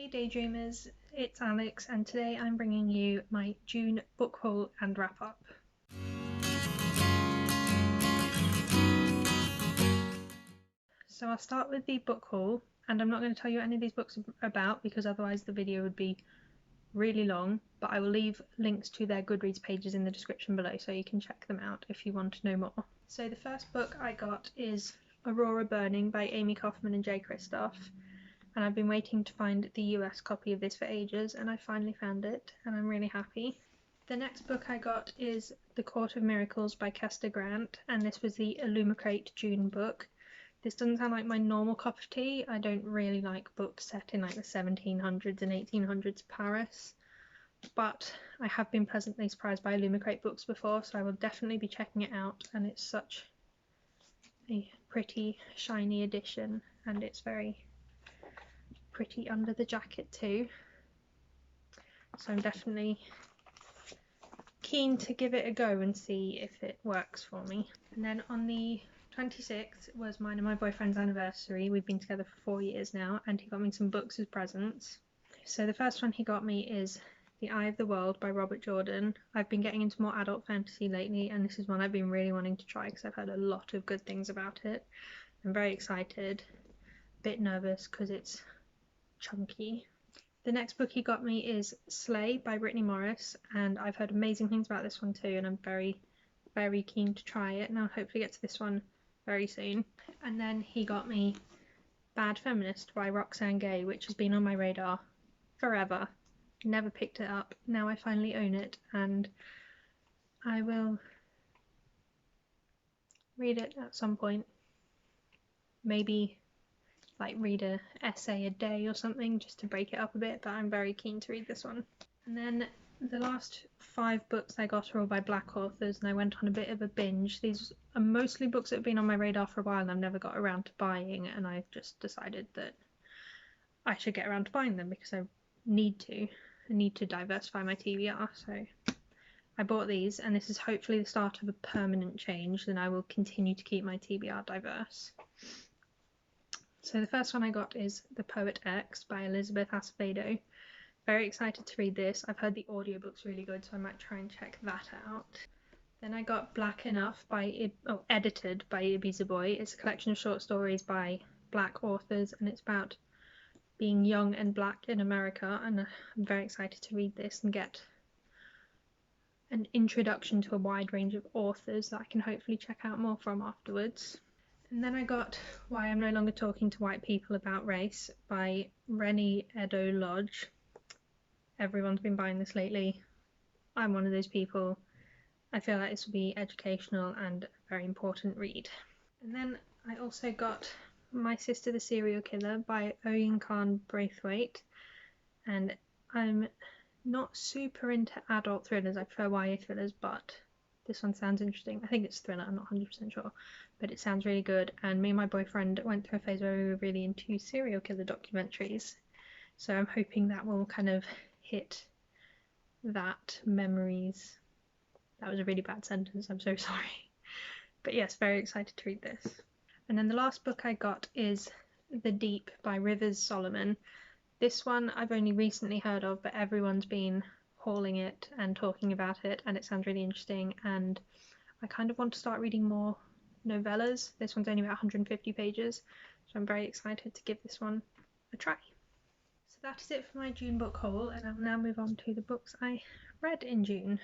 Hey Daydreamers, it's Alex and today I'm bringing you my June book haul and wrap up. So I'll start with the book haul, and I'm not going to tell you any of these books are about because otherwise the video would be really long, but I will leave links to their Goodreads pages in the description below so you can check them out if you want to know more. So the first book I got is Aurora Burning by Amy Kaufman and Jay Kristoff. And I've been waiting to find the US copy of this for ages, and I finally found it, and I'm really happy. The next book I got is The Court of Miracles by Kester Grant, and this was the Illumicrate June book. This doesn't sound like my normal cup of tea. I don't really like books set in like the 1700s and 1800s Paris, but I have been pleasantly surprised by Illumicrate books before, so I will definitely be checking it out, and it's such a pretty shiny edition, and it's very pretty under the jacket too, so I'm definitely keen to give it a go and see if it works for me. And then on the 26th was mine and my boyfriend's anniversary. We've been together for 4 years now, and he got me some books as presents. So the first one he got me is The Eye of the World by Robert Jordan. I've been getting into more adult fantasy lately, and this is one I've been really wanting to try because I've heard a lot of good things about it. I'm very excited, a bit nervous because it's chunky. The next book he got me is Slay by Brittany Morris, and I've heard amazing things about this one too, and I'm very keen to try it, and I'll hopefully get to this one very soon. And then he got me Bad Feminist by Roxane Gay, which has been on my radar forever. Never picked it up. Now I finally own it, and I will read it at some point. Maybe like read an essay a day or something just to break it up a bit, but I'm very keen to read this one. And then the last 5 books I got are all by Black authors, and I went on a bit of a binge. These are mostly books that have been on my radar for a while and I've never got around to buying, and I've just decided that I should get around to buying them because I need to diversify my TBR. So I bought these, and this is hopefully the start of a permanent change, and I will continue to keep my TBR diverse. So the first one I got is The Poet X by Elizabeth Acevedo. Very excited to read this. I've heard the audiobook's really good, so I might try and check that out. Then I got Black Enough by edited by Ibiza Boy. It's a collection of short stories by Black authors, and it's about being young and black in America, and I'm very excited to read this and get an introduction to a wide range of authors that I can hopefully check out more from afterwards. And then I got Why I'm No Longer Talking to White People About Race by Rennie Edo Lodge. Everyone's been buying this lately. I'm one of those people. I feel like this will be educational and a very important read. And then I also got My Sister the Serial Killer by Oyin Khan Braithwaite. And I'm not super into adult thrillers. I prefer YA thrillers, but this one sounds interesting. I think it's a thriller, I'm not 100% sure, but it sounds really good. And me and my boyfriend went through a phase where we were really into serial killer documentaries, so I'm hoping that will kind of hit that memories. That was a really bad sentence, I'm so sorry. But yes, very excited to read this. And then the last book I got is The Deep by Rivers Solomon. This one I've only recently heard of, but everyone's been hauling it and talking about it, and it sounds really interesting, and I kind of want to start reading more novellas. This one's only about 150 pages, so I'm very excited to give this one a try. So that is it for my June book haul, and I'll now move on to the books I read in June.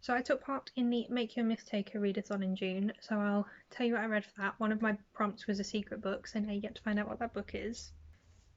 So I took part in the Make Your Myth-Taker readathon in June, so I'll tell you what I read for that. One of my prompts was a secret book, so now you get to find out what that book is.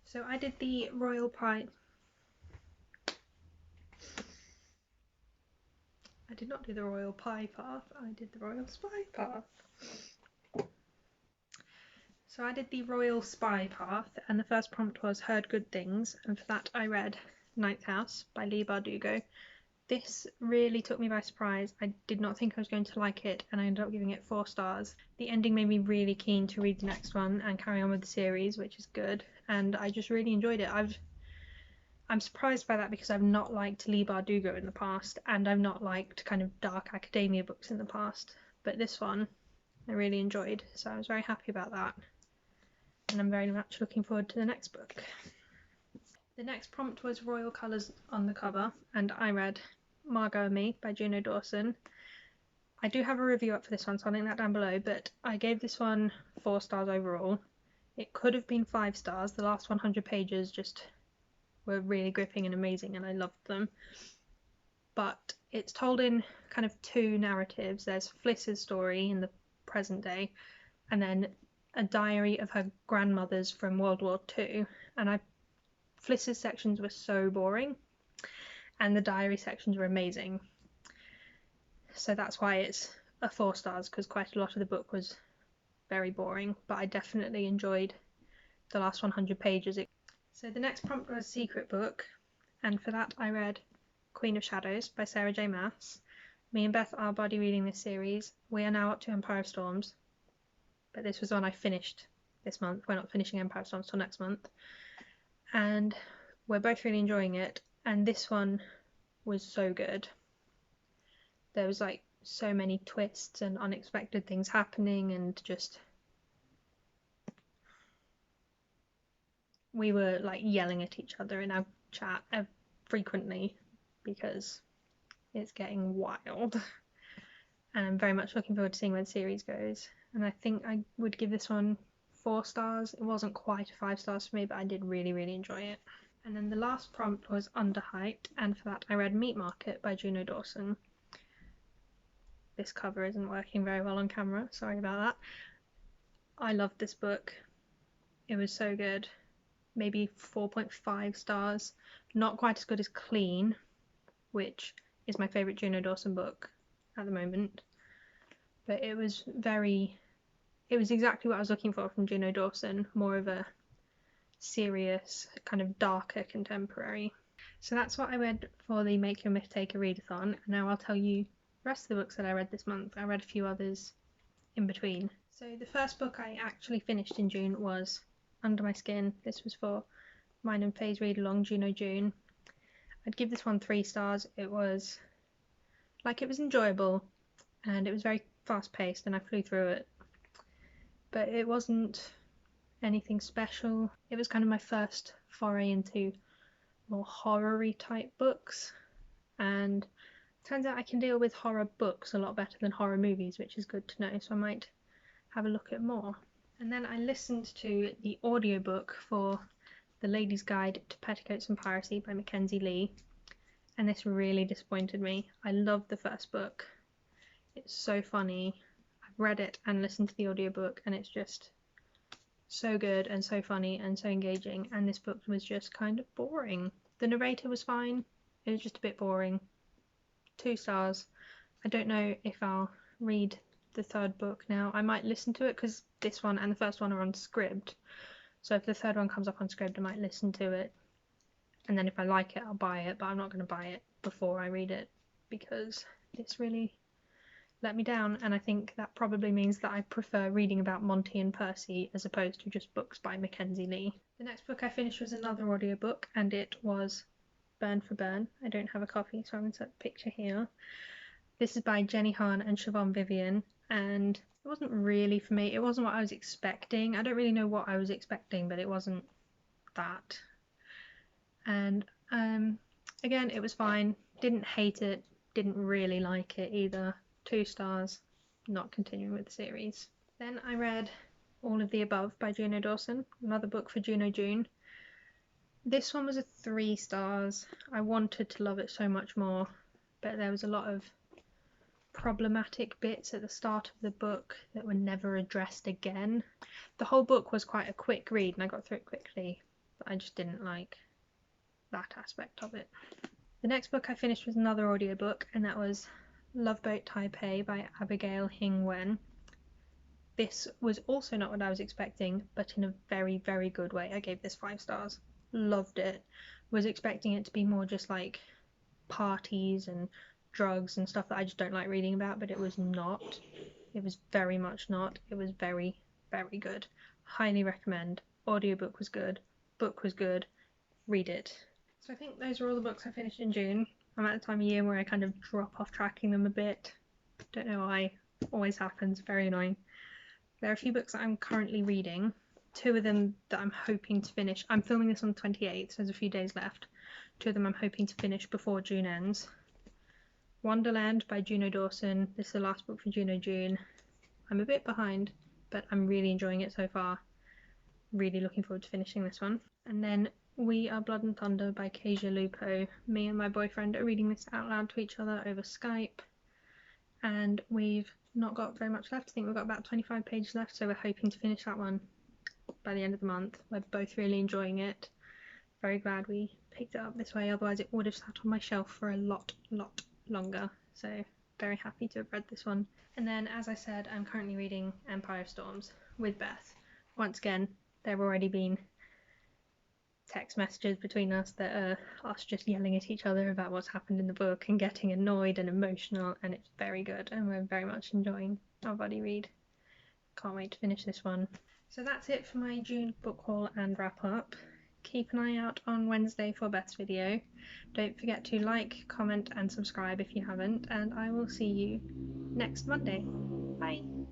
So I did the Royal Pie. I did not do the Royal Pie path, I did the Royal Spy path. So I did the Royal Spy path, and the first prompt was Heard Good Things, and for that I read Ninth House by Leigh Bardugo. This really took me by surprise. I did not think I was going to like it, and I ended up giving it 4 stars. The ending made me really keen to read the next one and carry on with the series, which is good, and I just really enjoyed it. I'm surprised by that because I've not liked Leigh Bardugo in the past, and I've not liked kind of dark academia books in the past, but this one I really enjoyed, so I was very happy about that, and I'm very much looking forward to the next book. The next prompt was royal colours on the cover, and I read Margot and Me by Juno Dawson. I do have a review up for this one, so I'll link that down below, but I gave this one 4 stars overall. It could have been 5 stars. The last 100 pages just were really gripping and amazing, and I loved them. But it's told in kind of 2 narratives. There's Fliss's story in the present day, and then a diary of her grandmother's from World War II. And Fliss's sections were so boring, and the diary sections were amazing. So that's why it's a 4 stars, because quite a lot of the book was very boring, but I definitely enjoyed the last 100 pages. So the next prompt was secret book, and for that I read Queen of Shadows by Sarah J. Maas. Me and Beth are buddy reading this series. We are now up to Empire of Storms, but this was one I finished this month. We're not finishing Empire of Storms till next month, and we're both really enjoying it, and this one was so good. There was like so many twists and unexpected things happening, and just we were like yelling at each other in our chat frequently because it's getting wild, and I'm very much looking forward to seeing where the series goes. And I think I would give this one 4 stars. It wasn't quite 5 stars for me, but I did really enjoy it. And then the last prompt was Underhyped, and for that I read Meat Market by Juno Dawson. This cover isn't working very well on camera, sorry about that. I loved this book. It was so good. Maybe 4.5 stars. Not quite as good as Clean, which is my favourite Juno Dawson book at the moment. But it was exactly what I was looking for from Juno Dawson. More of a serious, kind of darker contemporary. So that's what I read for the Make Your Myth Take a Readathon, and now I'll tell you the rest of the books that I read this month. I read a few others in between. So the first book I actually finished in June was Under My Skin. This was for mine and Faye's read along, Juno June. I'd give this one 3 stars. It was enjoyable, and it was very fast paced, and I flew through it, but it wasn't anything special. It was kind of my first foray into more horror-y type books, and turns out I can deal with horror books a lot better than horror movies, which is good to know, so I might have a look at more. And then I listened to the audiobook for The Lady's Guide to Petticoats and Piracy by Mackenzie Lee, and this really disappointed me. I loved the first book. It's so funny. I've read it and listened to the audiobook, and it's just so good and so funny and so engaging, and this book was just kind of boring. The narrator was fine, it was just a bit boring. 2 stars. I don't know if I'll read the 3rd book now. I might listen to it because this one and the first one are on Scribd, so if the 3rd one comes up on Scribd I might listen to it, and then if I like it I'll buy it, but I'm not going to buy it before I read it because this really let me down, and I think that probably means that I prefer reading about Monty and Percy as opposed to just books by Mackenzie Lee. The next book I finished was another audiobook, and it was Burn for Burn. I don't have a copy, so I'm going to set the picture here. This is by Jenny Han and Siobhan Vivian, and it wasn't really for me. It wasn't what I was expecting. I don't really know what I was expecting, but it wasn't that. And again, it was fine. Didn't hate it, didn't really like it either. 2 stars, not continuing with the series. Then I read All of the Above by Juno Dawson, another book for Juno June. This one was a 3 stars. I wanted to love it so much more, but there was a lot of problematic bits at the start of the book that were never addressed again. The whole book was quite a quick read and I got through it quickly, but I just didn't like that aspect of it. The next book I finished was another audiobook, and that was Love Boat Taipei by Abigail Hing Wen. This was also not what I was expecting, but in a very good way. I gave this 5 stars. Loved it. Was expecting it to be more just like parties and drugs and stuff that I just don't like reading about, but it was not. It was very much not. It was very good. Highly recommend. Audiobook was good. Book was good. Read it. So I think those are all the books I finished in June. I'm at a time of year where I kind of drop off tracking them a bit. Don't know why. Always happens. Very annoying. There are a few books that I'm currently reading. two of them that I'm hoping to finish. I'm filming this on the 28th, so there's a few days left. Two of them I'm hoping to finish before June ends. Wonderland by Juno Dawson. This is the last book for Juno June. I'm a bit behind, but I'm really enjoying it so far. Really looking forward to finishing this one. And then We Are Blood and Thunder by Kasia Lupo. Me and my boyfriend are reading this out loud to each other over Skype. And we've not got very much left. I think we've got about 25 pages left, so we're hoping to finish that one by the end of the month. We're both really enjoying it. Very glad we picked it up this way, otherwise it would have sat on my shelf for a lot longer. So very happy to have read this one. And then, as I said, I'm currently reading Empire of Storms with Beth. Once again, there have already been text messages between us that are us just yelling at each other about what's happened in the book and getting annoyed and emotional, and it's very good and we're very much enjoying our buddy read. Can't wait to finish this one. So that's it for my June book haul and wrap up. Keep an eye out on Wednesday for Beth's video. Don't forget to like, comment and subscribe if you haven't, and I will see you next Monday. Bye!